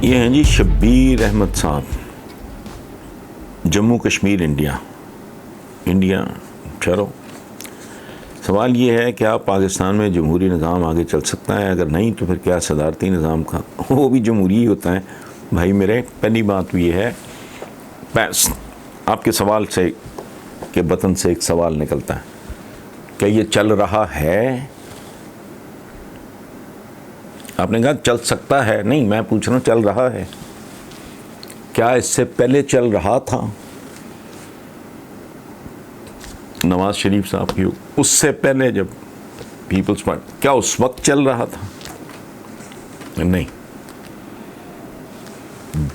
ये हैं जी शब्बीर अहमद साहब, जम्मू कश्मीर इंडिया। चलो, सवाल ये है कि आप पाकिस्तान में जमहूरी निज़ाम आगे चल सकता है, अगर नहीं तो फिर क्या सदारती निज़ाम का वो भी जमहूरी ही होता है। भाई मेरे, पहली बात ये है, आपके सवाल से के बतन से एक सवाल निकलता है, क्या ये चल रहा है? आपने कहा चल सकता है, नहीं, मैं पूछ रहा हूँ चल रहा है क्या? इससे पहले चल रहा था नवाज शरीफ साहब की, उससे पहले जब पीपल्स पार्टी, क्या उस वक्त चल रहा था? नहीं,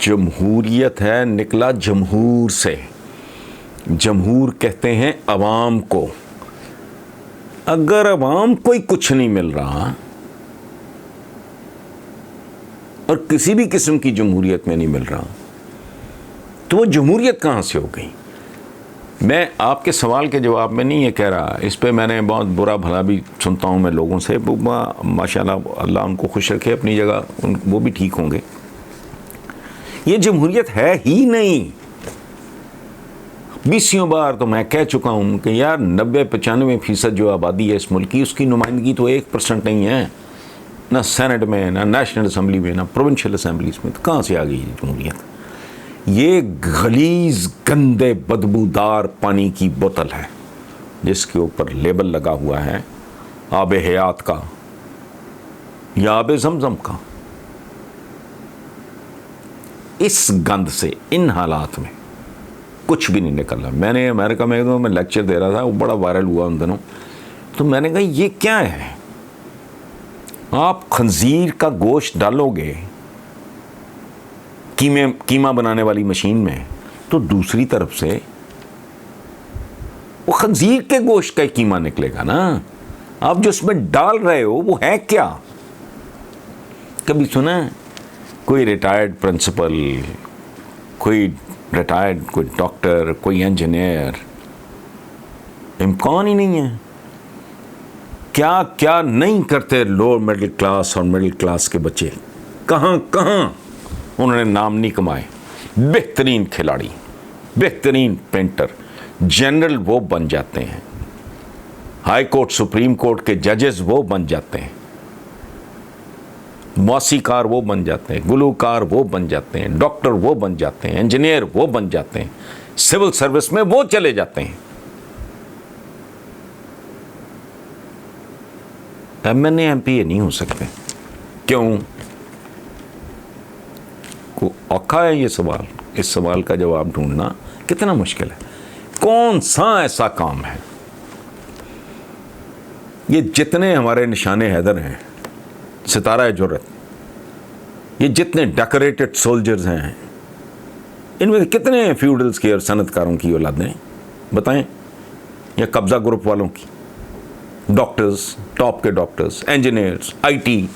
जमहूरियत है, निकला जमहूर से। जमहूर कहते हैं अवाम को। अगर अवाम को ही कुछ नहीं मिल रहा और किसी भी किस्म की जमहूरियत में नहीं मिल रहा, तो वो जमहूरियत कहाँ से हो गई? मैं आपके सवाल के जवाब में नहीं ये कह रहा, इस पे मैंने बहुत बुरा भला भी सुनता हूँ मैं लोगों से, माशाल्लाह अल्लाह उनको खुश रखे अपनी जगह, वो भी ठीक होंगे। ये जमहूरियत है ही नहीं। 20 बार तो मैं कह चुका हूँ कि यार 90-95% जो आबादी है इस मुल्क की, उसकी नुमाइंदगी तो 1% नहीं है, ना सेनेट में, ना नेशनल असम्बली में, ना प्रोविंशियल असम्बलीज में, तो कहाँ से आ गई ये जमहूरियत? ये गलीज, गंदे, बदबूदार पानी की बोतल है जिसके ऊपर लेबल लगा हुआ है आबे हयात का या आबे जमजम का। इस गंद से, इन हालात में कुछ भी नहीं निकला। मैंने अमेरिका में तो मैं लेक्चर दे रहा था, वो बड़ा वायरल हुआ उन दिनों, तो मैंने कहा ये क्या है? आप खंजीर का गोश्त डालोगे कीमा बनाने वाली मशीन में, तो दूसरी तरफ से वो खंजीर के गोश्त का कीमा निकलेगा ना। आप जो उसमें डाल रहे हो वो है क्या? कभी सुना कोई रिटायर्ड प्रिंसिपल, कोई रिटायर्ड, कोई डॉक्टर, कोई इंजीनियर? इम्कान ही नहीं है। क्या क्या नहीं करते लोअर मिडिल क्लास और मिडिल क्लास के बच्चे, कहाँ कहाँ उन्होंने नाम नहीं कमाए। बेहतरीन खिलाड़ी, बेहतरीन पेंटर, जनरल वो बन जाते हैं, हाई कोर्ट सुप्रीम कोर्ट के जजेस वो बन जाते हैं, मौसीकार वो बन जाते हैं, गुलूकार वो बन जाते हैं, डॉक्टर वो बन जाते हैं, इंजीनियर वो बन जाते हैं, सिविल सर्विस में वो चले जाते हैं। एमएनए एमपीए नहीं हो सकते। क्यों? को औखा है ये सवाल। इस सवाल का जवाब ढूंढना कितना मुश्किल है। कौन सा ऐसा काम है? ये जितने हमारे निशाने हैदर हैं, सितारा जुर्रत, ये जितने डेकोरेटेड सोल्जर्स हैं, इनमें कितने फ्यूडल्स की और सनतकारों की औलादें बताएं, या कब्जा ग्रुप वालों की? डॉक्टर्स, टॉप के डॉक्टर्स, इंजीनियर्स, आईटी,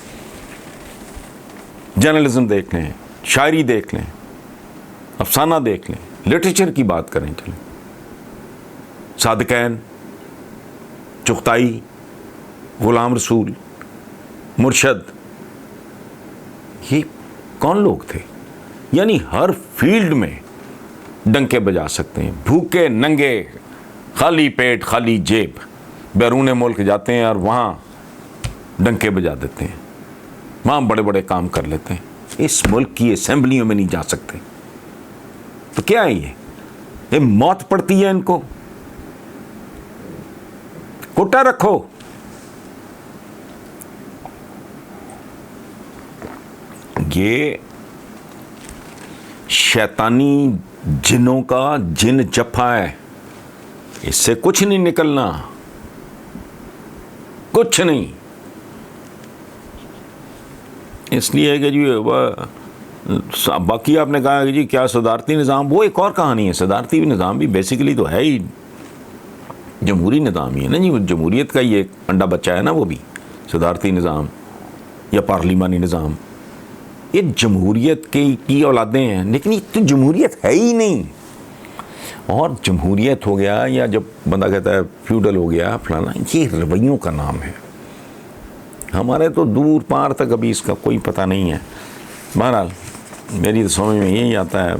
जर्नलिज्म देख लें, शायरी देख लें, अफसाना देख लें, लिटरेचर की बात करें, चलें, सादिकैन, चुगताई, गुलाम रसूल, मुर्शद, ये कौन लोग थे? यानी हर फील्ड में डंके बजा सकते हैं। भूखे नंगे, खाली पेट, खाली जेब, बैरून मुल्क जाते हैं और वहाँ डंके बजा देते हैं, वहाँ बड़े बड़े काम कर लेते हैं। इस मुल्क की असेंबलियों में नहीं जा सकते। तो क्या है ये मौत पड़ती है इनको? कुटा रखो। ये शैतानी जिनों का जिन जफा है, इससे कुछ नहीं निकलना, कुछ नहीं। इसलिए कि जी बाकी आपने कहा कि जी क्या सदारती निज़ाम, वो एक और कहानी है। सदारती निज़ाम भी बेसिकली तो है ही जमहूरी निज़ाम ही है ना जी, जमहूरियत का ही एक अंडा बच्चा है ना वो भी, सदारती निज़ाम या पार्लिमानी निज़ाम। ये जमहूरियत की औलादें हैं, लेकिन ये तो जमहूरियत है ही नहीं। और जमहूरियत हो गया, या जब बंदा कहता है फ्यूडल हो गया फलाना, ये रवैयों का नाम है। हमारे तो दूर पार तक अभी इसका कोई पता नहीं है। बहरहाल मेरी तो समझ में यही आता है